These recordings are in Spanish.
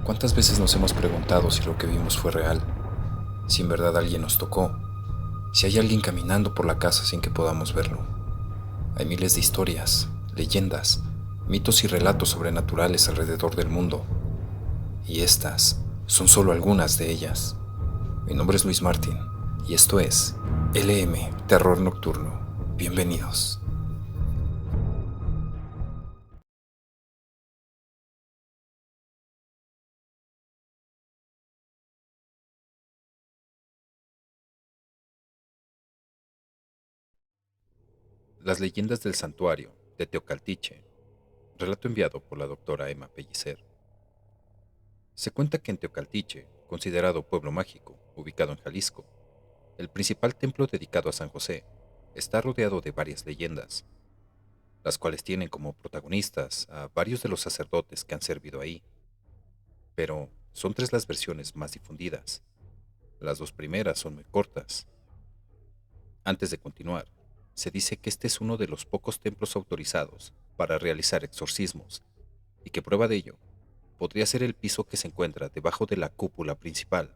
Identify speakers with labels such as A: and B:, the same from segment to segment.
A: ¿Cuántas veces nos hemos preguntado si lo que vimos fue real? Si en verdad alguien nos tocó, si hay alguien caminando por la casa sin que podamos verlo. Hay miles de historias, leyendas, mitos y relatos sobrenaturales alrededor del mundo, y estas son solo algunas de ellas. Mi nombre es Luis Martín, y esto es LM Terror Nocturno. Bienvenidos. Las leyendas del santuario de Teocaltiche. Relato enviado por la doctora Emma Pellicer. Se cuenta que en Teocaltiche, considerado pueblo mágico, ubicado en Jalisco, el principal templo dedicado a San José está rodeado de varias leyendas, las cuales tienen como protagonistas a varios de los sacerdotes que han servido ahí. Pero son tres las versiones más difundidas. Las dos primeras son muy cortas. Antes de continuar, se dice que este es uno de los pocos templos autorizados para realizar exorcismos y que prueba de ello podría ser el piso que se encuentra debajo de la cúpula principal,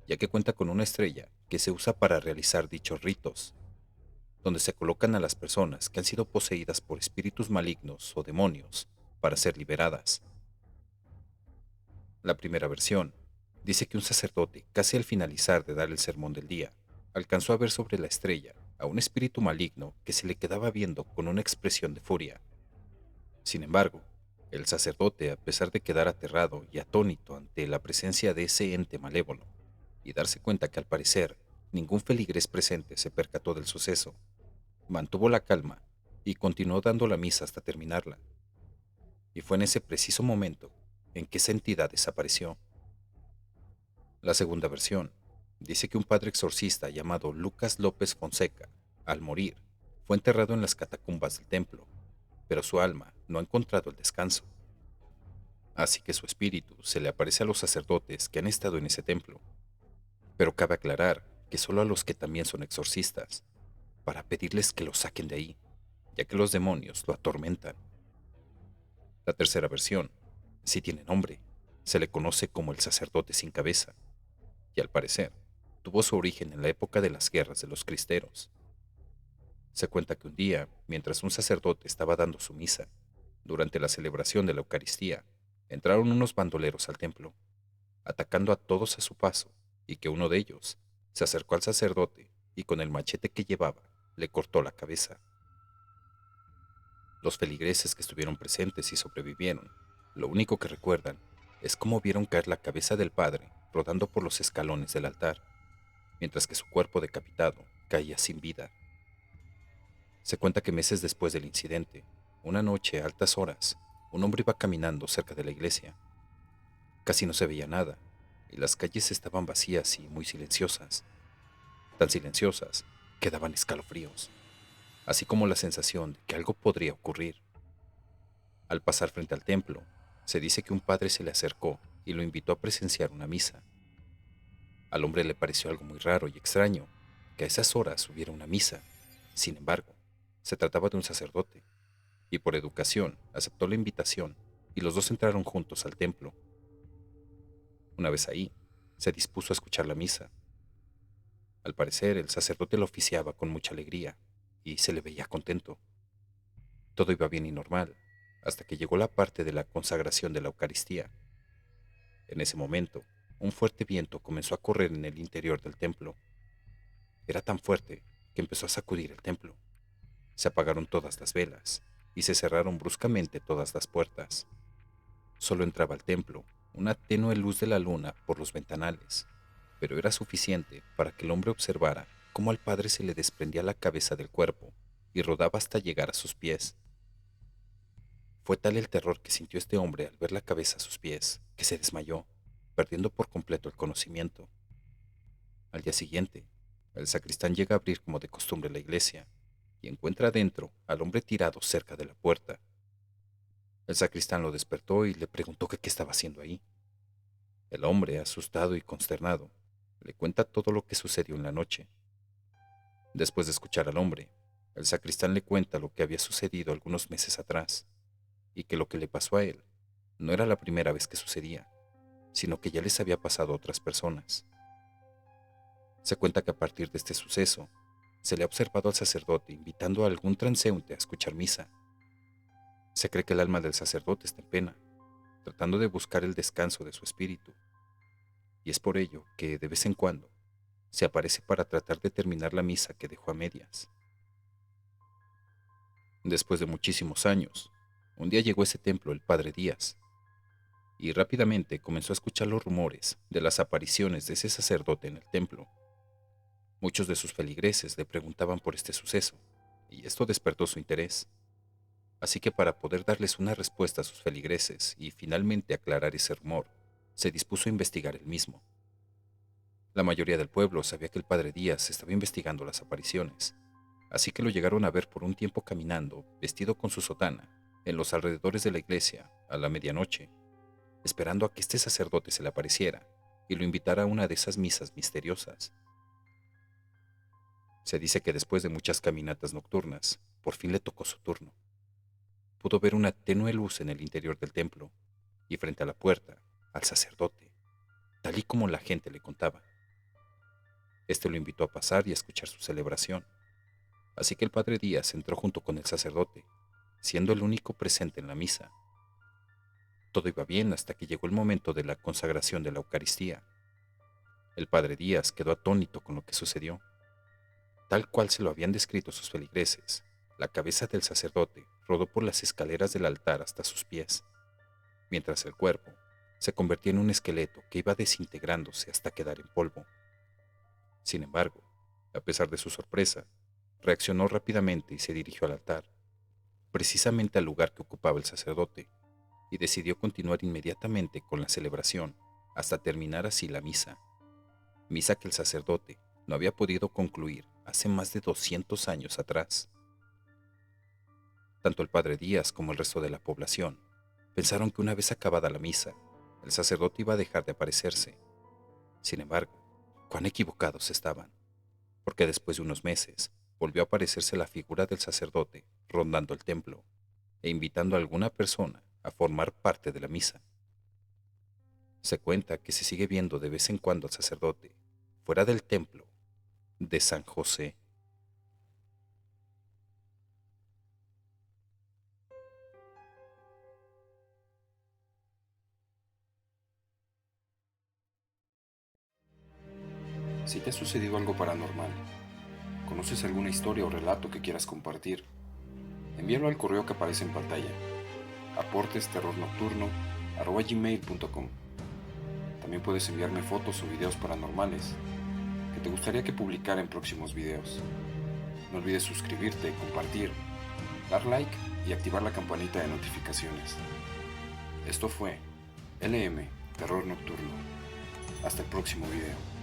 A: ya que cuenta con una estrella que se usa para realizar dichos ritos, donde se colocan a las personas que han sido poseídas por espíritus malignos o demonios para ser liberadas. La primera versión dice que un sacerdote, casi al finalizar de dar el sermón del día, alcanzó a ver sobre la estrella a un espíritu maligno que se le quedaba viendo con una expresión de furia. Sin embargo, el sacerdote, a pesar de quedar aterrado y atónito ante la presencia de ese ente malévolo, y darse cuenta que al parecer ningún feligrés presente se percató del suceso, mantuvo la calma y continuó dando la misa hasta terminarla. Y fue en ese preciso momento en que esa entidad desapareció. La segunda versión dice que un padre exorcista llamado Lucas López Fonseca, al morir, fue enterrado en las catacumbas del templo, pero su alma no ha encontrado el descanso. Así que su espíritu se le aparece a los sacerdotes que han estado en ese templo. Pero cabe aclarar que solo a los que también son exorcistas, para pedirles que lo saquen de ahí, ya que los demonios lo atormentan. La tercera versión sí tiene nombre. Se le conoce como el sacerdote sin cabeza, y al parecer tuvo su origen en la época de las guerras de los cristeros. Se cuenta que un día, mientras un sacerdote estaba dando su misa, durante la celebración de la Eucaristía, entraron unos bandoleros al templo, atacando a todos a su paso, y que uno de ellos se acercó al sacerdote y con el machete que llevaba le cortó la cabeza. Los feligreses que estuvieron presentes y sobrevivieron, lo único que recuerdan es cómo vieron caer la cabeza del padre rodando por los escalones del altar, mientras que su cuerpo decapitado caía sin vida. Se cuenta que meses después del incidente, una noche a altas horas, un hombre iba caminando cerca de la iglesia. Casi no se veía nada, y las calles estaban vacías y muy silenciosas, tan silenciosas que daban escalofríos, así como la sensación de que algo podría ocurrir. Al pasar frente al templo, se dice que un padre se le acercó y lo invitó a presenciar una misa. Al hombre le pareció algo muy raro y extraño que a esas horas hubiera una misa. Sin embargo, se trataba de un sacerdote, y por educación aceptó la invitación y los dos entraron juntos al templo. Una vez ahí, se dispuso a escuchar la misa. Al parecer, el sacerdote la oficiaba con mucha alegría y se le veía contento. Todo iba bien y normal, hasta que llegó la parte de la consagración de la Eucaristía. En ese momento, un fuerte viento comenzó a correr en el interior del templo. Era tan fuerte que empezó a sacudir el templo. Se apagaron todas las velas y se cerraron bruscamente todas las puertas. Solo entraba al templo una tenue luz de la luna por los ventanales, pero era suficiente para que el hombre observara cómo al padre se le desprendía la cabeza del cuerpo y rodaba hasta llegar a sus pies. Fue tal el terror que sintió este hombre al ver la cabeza a sus pies, que se desmayó, perdiendo por completo el conocimiento. Al día siguiente, el sacristán llega a abrir como de costumbre la iglesia y encuentra adentro al hombre tirado cerca de la puerta. El sacristán lo despertó y le preguntó que qué estaba haciendo ahí. El hombre, asustado y consternado, le cuenta todo lo que sucedió en la noche. Después de escuchar al hombre, el sacristán le cuenta lo que había sucedido algunos meses atrás y que lo que le pasó a él no era la primera vez que sucedía, sino que ya les había pasado a otras personas. Se cuenta que a partir de este suceso, se le ha observado al sacerdote invitando a algún transeúnte a escuchar misa. Se cree que el alma del sacerdote está en pena, tratando de buscar el descanso de su espíritu, y es por ello que, de vez en cuando, se aparece para tratar de terminar la misa que dejó a medias. Después de muchísimos años, un día llegó a ese templo el padre Díaz, y rápidamente comenzó a escuchar los rumores de las apariciones de ese sacerdote en el templo. Muchos de sus feligreses le preguntaban por este suceso, y esto despertó su interés. Así que para poder darles una respuesta a sus feligreses y finalmente aclarar ese rumor, se dispuso a investigar el mismo. La mayoría del pueblo sabía que el padre Díaz estaba investigando las apariciones, así que lo llegaron a ver por un tiempo caminando, vestido con su sotana, en los alrededores de la iglesia, a la medianoche, esperando a que este sacerdote se le apareciera y lo invitara a una de esas misas misteriosas. Se dice que después de muchas caminatas nocturnas, por fin le tocó su turno. Pudo ver una tenue luz en el interior del templo y frente a la puerta al sacerdote, tal y como la gente le contaba. Este lo invitó a pasar y a escuchar su celebración, así que el padre Díaz entró junto con el sacerdote, siendo el único presente en la misa. Todo iba bien hasta que llegó el momento de la consagración de la Eucaristía. El padre Díaz quedó atónito con lo que sucedió. Tal cual se lo habían descrito sus feligreses, la cabeza del sacerdote rodó por las escaleras del altar hasta sus pies, mientras el cuerpo se convertía en un esqueleto que iba desintegrándose hasta quedar en polvo. Sin embargo, a pesar de su sorpresa, reaccionó rápidamente y se dirigió al altar, precisamente al lugar que ocupaba el sacerdote, y decidió continuar inmediatamente con la celebración hasta terminar así la misa que el sacerdote no había podido concluir hace más de 200 años atrás. Tanto el padre Díaz como el resto de la población pensaron que una vez acabada la misa, el sacerdote iba a dejar de aparecerse. Sin embargo, cuán equivocados estaban, porque después de unos meses volvió a aparecerse la figura del sacerdote rondando el templo e invitando a alguna persona a formar parte de la misa. Se cuenta que se sigue viendo de vez en cuando al sacerdote fuera del templo de San José.
B: Si te ha sucedido algo paranormal, conoces alguna historia o relato que quieras compartir, envíalo al correo que aparece en pantalla, aportesterrornocturno@gmail.com. También puedes enviarme fotos o videos paranormales que te gustaría que publicara en próximos videos. No olvides suscribirte, compartir, dar like y activar la campanita de notificaciones. Esto fue LM Terror Nocturno. Hasta el próximo video.